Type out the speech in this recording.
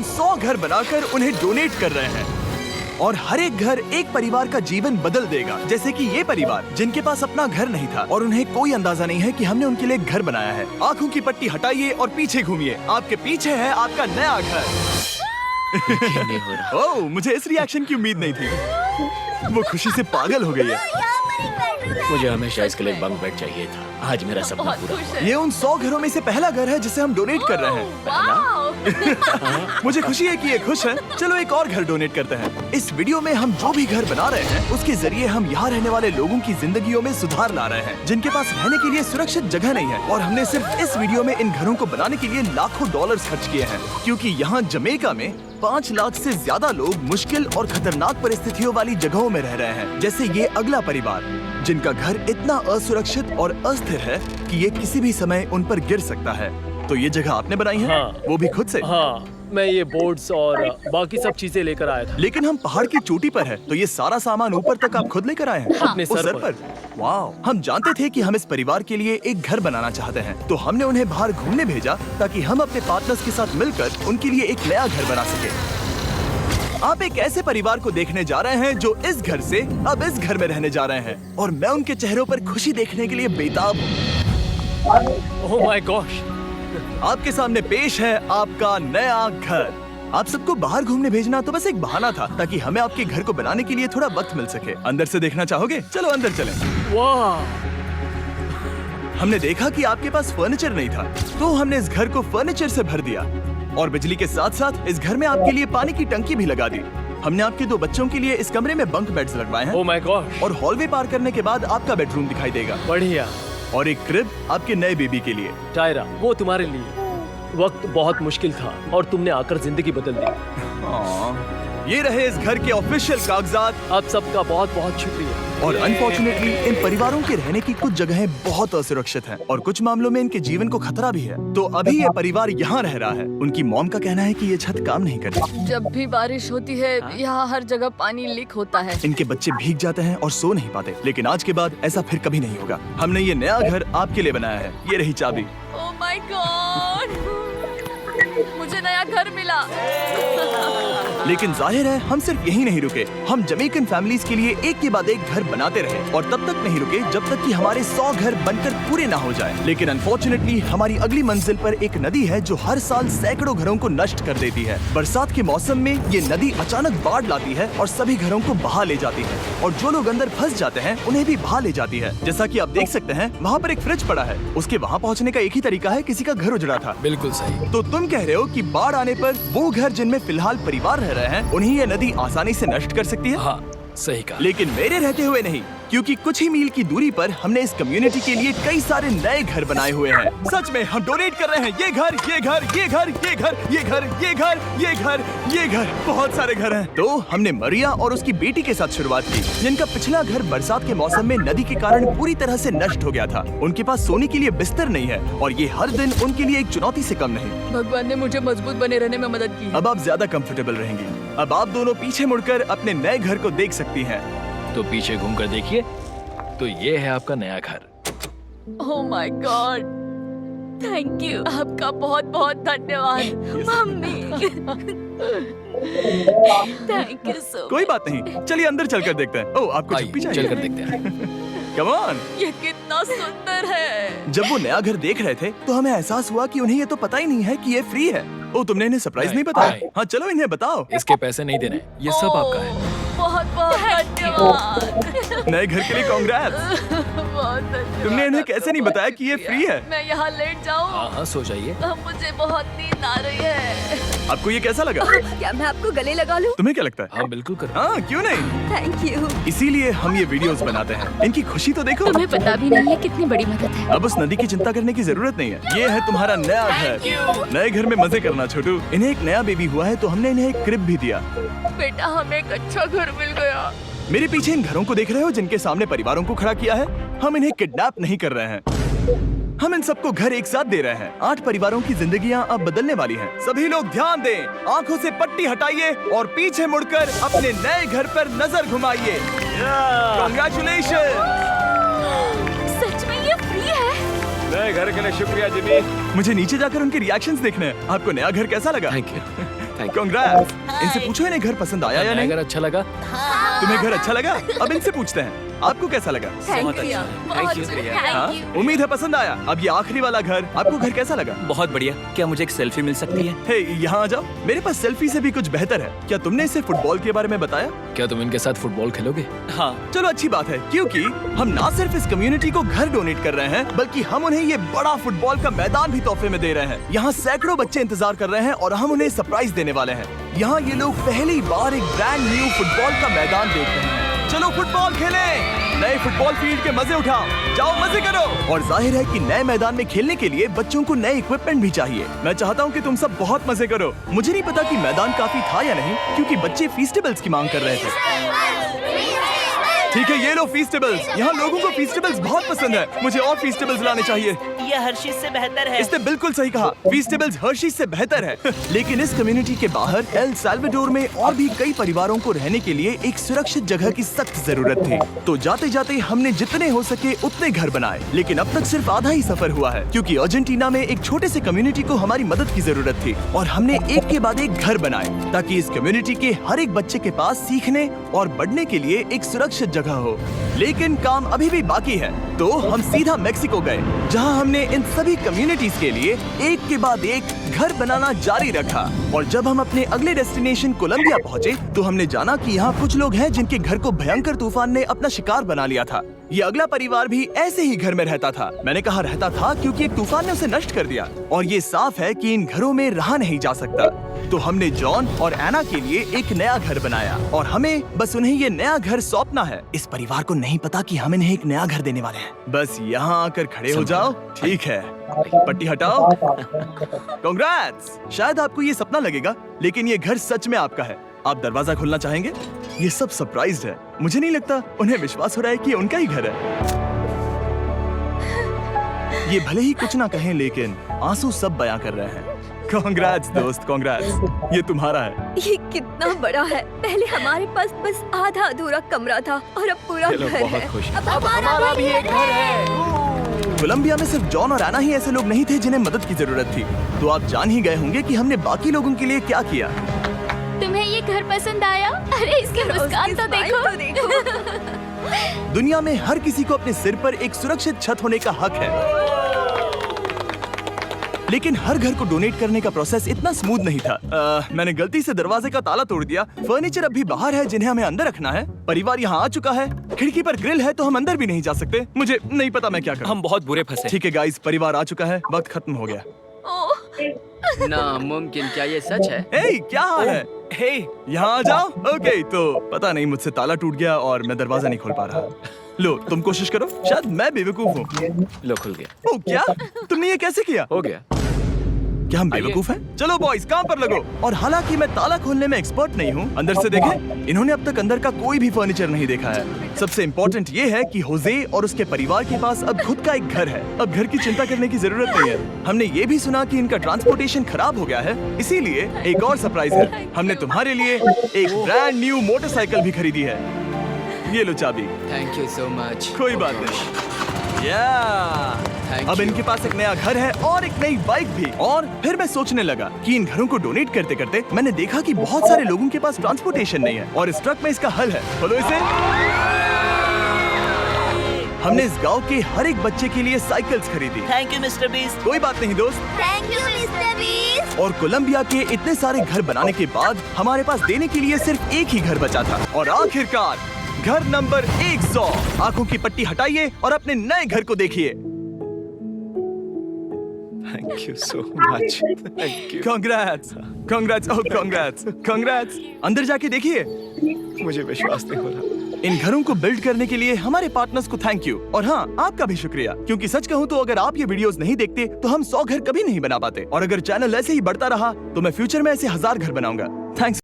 100 घर बनाकर उन्हें डोनेट कर रहे हैं और हर एक घर एक परिवार का जीवन बदल देगा। जैसे कि ये परिवार जिनके पास अपना घर नहीं था और उन्हें कोई अंदाजा नहीं है कि हमने उनके लिए घर बनाया है। आंखों की पट्टी हटाइए और पीछे घूमिए। आपके पीछे है आपका नया घर। नहीं हो रहा। ओह, मुझे इस रिएक्शन की उम्मीद नहीं थी। वो खुशी से पागल हो गई है। मुझे हमेशा इसके लिए बंक बेड चाहिए था। आज मेरा सपना पूरा हुआ। ये उन 100 घरों में से पहला घर है जिसे हम डोनेट कर रहे हैं। मुझे खुशी है कि ये खुश हैं। चलो एक और घर डोनेट करते हैं। इस वीडियो में हम जो भी घर बना रहे हैं उसके जरिए हम यहाँ रहने वाले लोगों की जिंदगियों में सुधार ला रहे हैं जिनके पास रहने के लिए सुरक्षित जगह नहीं है। और हमने सिर्फ इस वीडियो में इन घरों को बनाने के लिए लाखों डॉलर्स खर्च किए हैं, क्योंकि यहाँ जमैका में 5 लाख से ज्यादा लोग मुश्किल और खतरनाक परिस्थितियों वाली जगहों में रह रहे हैं। जैसे ये अगला परिवार जिनका घर इतना असुरक्षित और अस्थिर है कि ये किसी भी समय उन पर गिर सकता है। तो ये जगह आपने बनाई है? हाँ। वो भी खुद से? हाँ, मैं ये बोर्ड्स और बाकी सब चीजें लेकर आया था। लेकिन हम पहाड़ की चोटी पर है, तो ये सारा सामान ऊपर तक आप खुद लेकर आए हैं? हाँ। अपने उस सर पर। वाह! हम जानते थे कि हम इस परिवार के लिए एक घर बनाना चाहते हैं, तो हमने उन्हें बाहर घूमने भेजा ताकि हम अपने पार्टनर्स के साथ मिलकर उनके लिए एक नया घर बना सके। आप एक ऐसे परिवार को देखने जा रहे हैं जो इस घर से अब इस घर में रहने जा रहे हैं, और मैं उनके चेहरों पर खुशी देखने के लिए बेताब हूँ। Oh my gosh! आपके सामने पेश है आपका नया घर। आप सबको बाहर घूमने भेजना तो बस एक बहाना था ताकि हमें आपके घर को बनाने के लिए थोड़ा वक्त मिल सके। अंदर से देखना चाहोगे? चलो अंदर चलें। वाह! हमने देखा कि आपके पास फर्नीचर नहीं था, तो हमने इस घर को फर्नीचर से भर दिया और बिजली के साथ साथ इस घर में आपके लिए पानी की टंकी भी लगा दी। हमने आपके 2 बच्चों के लिए इस कमरे में बंक बेड्स लगवाए हैं ओह माय गॉश! और हॉलवे पार करने के बाद आपका बेडरूम दिखाई देगा बढ़िया। और एक क्रिब आपके नए बेबी के लिए। टायरा, वो तुम्हारे लिए। वक्त बहुत मुश्किल था और तुमने आकर जिंदगी बदल दी। ये रहे इस घर के ऑफिशियल कागजात। आप सबका बहुत बहुत शुक्रिया। और अनफॉर्चुनेटली इन परिवारों के रहने की कुछ जगहें बहुत असुरक्षित हैं और कुछ मामलों में इनके जीवन को खतरा भी है। तो अभी ये परिवार यहाँ रह रहा है। उनकी मॉम का कहना है कि ये छत काम नहीं करती। जब भी बारिश होती है यहाँ हर जगह पानी लीक होता है। इनके बच्चे भीग जाते हैं और सो नहीं पाते, लेकिन आज के बाद ऐसा फिर कभी नहीं होगा। हमने ये नया घर आपके लिए बनाया है। ये रही चाबी। Oh my God! मुझे नया घर मिला। लेकिन जाहिर है हम सिर्फ यही नहीं रुके। हम जमैकन फैमिलीज के लिए एक के बाद एक घर बनाते रहे और तब तक नहीं रुके जब तक कि हमारे 100 घर बनकर पूरे ना हो जाए। लेकिन अनफॉर्चुनेटली हमारी अगली मंजिल पर एक नदी है जो हर साल सैकड़ों घरों को नष्ट कर देती है। बरसात के मौसम में ये नदी अचानक बाढ़ लाती है और सभी घरों को बहा ले जाती है, और जो लोग अंदर फंस जाते हैं उन्हें भी बहा ले जाती है। जैसा कि आप देख सकते हैं वहाँ पर एक फ्रिज पड़ा है। उसके वहाँ पहुँचने का एक ही तरीका है, किसी का घर उजड़ा था। बिल्कुल सही। तो तुम कह रहे हो कि बाढ़ आने पर वो घर जिनमें फिलहाल परिवार रह रहे हैं उन्हें ये नदी आसानी से नष्ट कर सकती है? हाँ, सही कहा। लेकिन मेरे रहते हुए नहीं, क्योंकि कुछ ही मील की दूरी पर हमने इस कम्युनिटी के लिए कई सारे नए घर बनाए हुए हैं। सच में हम डोनेट कर रहे हैं। ये घर, ये घर, ये घर, ये घर, ये घर, ये घर, ये घर, ये घर, बहुत सारे घर हैं। तो हमने मरिया और उसकी बेटी के साथ शुरुआत की, जिनका पिछला घर बरसात के मौसम में नदी के कारण पूरी तरह से नष्ट हो गया था। उनके पास सोने के लिए बिस्तर नहीं है और ये हर दिन उनके लिए एक चुनौती से कम नहीं। भगवान ने मुझे मजबूत बने रहने में मदद की। अब आप ज्यादा कंफर्टेबल रहेंगी। अब आप दोनों पीछे मुड़कर अपने नए घर को देख सकती हैं। तो पीछे घूमकर देखिए, तो ये है आपका नया घर। Oh my God! Thank you. आपका बहुत बहुत धन्यवाद मम्मी। Thank you so. कोई बात नहीं, चलिए अंदर चलकर देखते हैं। ओह, आपको आइए, चुप्पी चाहिए? चलकर देखते हैं। Come on! ये कितना सुंदर है। जब वो नया घर देख रहे थे तो हमें एहसास हुआ कि उन्हें ये तो पता ही नहीं है कि ये फ्री है। ओ, तुमने इन्हें सरप्राइज नहीं बताया? नहीं। हाँ, चलो इन्हें बताओ। इसके पैसे नहीं देने, ये सब आपका है। बहुत बहुत धन्यवाद। नए घर के लिए कांग्रेट्स। बहुत धन्यवाद। तुमने इन्हें कैसे नहीं बताया कि ये फ्री है? मैं यहाँ लेट जाऊँ? हाँ हाँ, सो जाइए। अब मुझे बहुत नींद आ रही है। आपको ये कैसा लगा? क्या मैं आपको गले लगा लूं? तुम्हें क्या लगता है? हाँ बिल्कुल कर। हाँ, क्यों नहीं? Thank you. इसीलिए हम ये वीडियोस बनाते हैं। इनकी खुशी तो देखो। तुम्हें पता भी नहीं है कितनी बड़ी मदद है। अब उस नदी की चिंता करने की जरूरत नहीं है। ये है तुम्हारा नया घर। नए घर में मजे करना छोटू। इन्हें एक नया बेबी हुआ है तो हमने इन्हें एक क्रिब भी दिया। बेटा, हमें एक अच्छा घर मिल गया। मेरे पीछे इन घरों को देख रहे हो जिनके सामने परिवारों को खड़ा किया है? हम इन्हें किडनैप नहीं कर रहे हैं। हम इन सबको घर एक साथ दे रहे हैं। 8 परिवारों की जिंदगियां अब बदलने वाली हैं। सभी लोग ध्यान दें, आंखों से पट्टी हटाइए और पीछे मुड़कर अपने नए घर पर नजर घुमाइए। कांग्रेचुलेशन! सच में ये फ्री है? नए घर के लिए शुक्रिया जिमी। मुझे नीचे जाकर उनके रिएक्शंस देखने हैं। आपको नया घर कैसा लगा? Thank you. you. कांग्रेट्स। इनसे पूछो इन्हें घर पसंद आया या नहीं। अगर अच्छा लगा तुम्हें घर अच्छा लगा? अब इनसे पूछते हैं, आपको कैसा लगा? Thank you. Thank you. हाँ? उम्मीद है पसंद आया। अब ये आखिरी वाला घर, आपको घर कैसा लगा? बहुत बढ़िया। क्या मुझे एक सेल्फी मिल सकती है? हे, यहाँ आ जाओ। मेरे पास सेल्फी से भी कुछ बेहतर है। क्या तुमने इसे फुटबॉल के बारे में बताया? क्या तुम इनके साथ फुटबॉल खेलोगे? हाँ। चलो अच्छी बात है, क्योंकि हम ना सिर्फ इस कम्युनिटी को घर डोनेट कर रहे हैं, बल्कि हम उन्हें ये बड़ा फुटबॉल का मैदान भी तोहफे में दे रहे हैं। यहाँ सैकड़ों बच्चे इंतजार कर रहे हैं और हम उन्हें सरप्राइज देने वाले हैं। यहाँ ये लोग पहली बार एक ब्रांड न्यू फुटबॉल का मैदान देख रहे हैं। चलो फुटबॉल खेलें, नए फुटबॉल फील्ड के मजे उठाओ, जाओ मजे करो। और जाहिर है कि नए मैदान में खेलने के लिए बच्चों को नए इक्विपमेंट भी चाहिए। मैं चाहता हूँ कि तुम सब बहुत मजे करो। मुझे नहीं पता कि मैदान काफी था या नहीं, क्योंकि बच्चे फीस्टेबल्स की मांग कर रहे थे। ठीक है, ये लो फीस्टेबल्स। यहाँ लोगों को फीस्टेबल्स बहुत पसंद है। मुझे और फीस्टेबल्स लाने चाहिए। ये हर्शीज से बेहतर है। इसने बिल्कुल सही कहा, फीस्टेबल्स हर्शीज से बेहतर है। लेकिन इस कम्युनिटी के बाहर एल साल्वाडोर में और भी कई परिवारों को रहने के लिए एक सुरक्षित जगह की सख्त जरूरत थी। तो जाते जाते हमने जितने हो सके उतने घर बनाए, लेकिन अब तक सिर्फ आधा ही सफर हुआ है, क्योंकि अर्जेंटीना में एक छोटे से कम्युनिटी को हमारी मदद की जरूरत थी और हमने एक के बाद एक घर बनाए ताकि इस कम्युनिटी के हर एक बच्चे के पास सीखने और बढ़ने के लिए एक सुरक्षित जगह हो। लेकिन काम अभी भी बाकी है, तो हम सीधा मेक्सिको गए, जहां हमने इन सभी कम्युनिटीज के लिए एक के बाद एक घर बनाना जारी रखा। और जब हम अपने अगले डेस्टिनेशन कोलंबिया पहुंचे, तो हमने जाना कि यहाँ कुछ लोग हैं जिनके घर को भयंकर तूफान ने अपना शिकार बना लिया था। ये अगला परिवार भी ऐसे ही घर में रहता था। मैंने कहा रहता था क्योंकि एक तूफान ने उसे नष्ट कर दिया और ये साफ है कि इन घरों में रहा नहीं जा सकता। तो हमने जॉन और एना के लिए एक नया घर बनाया और हमें बस उन्हें ये नया घर सौंपना है। इस परिवार को नहीं पता कि हम इन्हें एक नया घर देने वाले हैं। बस यहाँ आकर खड़े हो जाओ। ठीक है, पट्टी हटाओ। कांग्रेट्स। शायद आपको ये सपना लगेगा, लेकिन ये घर सच में आपका है। आप दरवाजा खोलना चाहेंगे? ये सब सरप्राइज्ड है। मुझे नहीं लगता उन्हें विश्वास हो रहा है कि ये उनका ही घर है। ये भले ही कुछ ना कहें, लेकिन आंसू सब बयां कर रहे हैं। कांग्रेट्स दोस्त, कांग्रेट्स। ये तुम्हारा है। ये कितना बड़ा है। पहले हमारे पास बस आधा अधूरा कमरा था और अब पूरा चलो, घर बहुत है। खुश। अब हमारा भी एक घर है। कोलंबिया में सिर्फ जॉन और एना ही ऐसे लोग नहीं थे जिन्हें मदद की जरूरत थी। तो आप जान ही गए होंगे कि हमने बाकी लोगों के लिए क्या किया। तुम्हें ये घर पसंद आया? अरे इसकी मुस्कान तो देखो। दुनिया में हर किसी को अपने सिर पर एक सुरक्षित छत होने का हक है, लेकिन हर घर को डोनेट करने का प्रोसेस इतना स्मूथ नहीं था। मैंने गलती से दरवाजे का ताला तोड़ दिया। फर्नीचर अब भी बाहर है जिन्हें हमें अंदर रखना है। परिवार यहाँ आ चुका है। खिड़की पर ग्रिल है तो हम अंदर भी नहीं जा सकते। मुझे नहीं पता मैं क्या करूं। हम बहुत बुरे फंसे। ठीक है गाइस, परिवार आ चुका है। वक्त खत्म हो गया। नामुमकिन, क्या ये सच है? हे, क्या हाल है? हे, यहाँ आ जाओ। ओके, तो पता नहीं मुझसे ताला टूट गया और मैं दरवाजा नहीं खोल पा रहा। लो, तुम कोशिश करो। शायद मैं बेवकूफ हूँ। लो, खुल गया। ओ क्या? तुमने ये कैसे किया? हो गया। क्या हम बेवकूफ हैं? चलो बॉयज, काम पर लगो। और हालांकि मैं ताला खोलने में एक्सपर्ट नहीं हूँ, अंदर से देखें, इन्होंने अब तक अंदर का कोई भी फर्नीचर नहीं देखा है। सबसे इम्पोर्टेंट ये है कि होजे और उसके परिवार के पास अब खुद का एक घर है। अब घर की चिंता करने की जरूरत नहीं है। हमने ये भी सुना कि इनका ट्रांसपोर्टेशन खराब हो गया है, इसीलिए एक और सरप्राइज है। हमने तुम्हारे लिए एक ब्रांड न्यू मोटरसाइकिल भी खरीदी है। ये लो चाबी। Thank you so much. कोई बात नहीं। Thank अब you. इनके पास एक नया घर है और एक नई बाइक भी। और फिर मैं सोचने लगा कि इन घरों को डोनेट करते करते मैंने देखा कि बहुत सारे लोगों के पास ट्रांसपोर्टेशन नहीं है और इस ट्रक में इसका हल है। खोलो इसे। हमने इस गांव के हर एक बच्चे के लिए साइकिल्स खरीदी। Thank you mister beast. कोई बात नहीं दोस्त। Thank you mister beast. और कोलंबिया के इतने सारे घर बनाने के बाद हमारे पास देने के लिए सिर्फ एक ही घर बचा था। और आखिरकार घर नंबर 100। आंखों की पट्टी हटाइए और अपने नए घर को देखिए। Thank you so much. Thank you. Congrats, congrats, oh congrats, congrats. अंदर जाके देखिए। मुझे विश्वास नहीं हो रहा। इन घरों को बिल्ड करने के लिए हमारे पार्टनर्स को थैंक यू। और हाँ, आपका भी शुक्रिया, क्योंकि सच कहूँ तो अगर आप ये वीडियोस नहीं देखते तो हम 100 घर कभी नहीं बना पाते। और अगर चैनल ऐसे ही बढ़ता रहा तो मैं फ्यूचर में ऐसे 1000 घर बनाऊंगा। थैंक्स।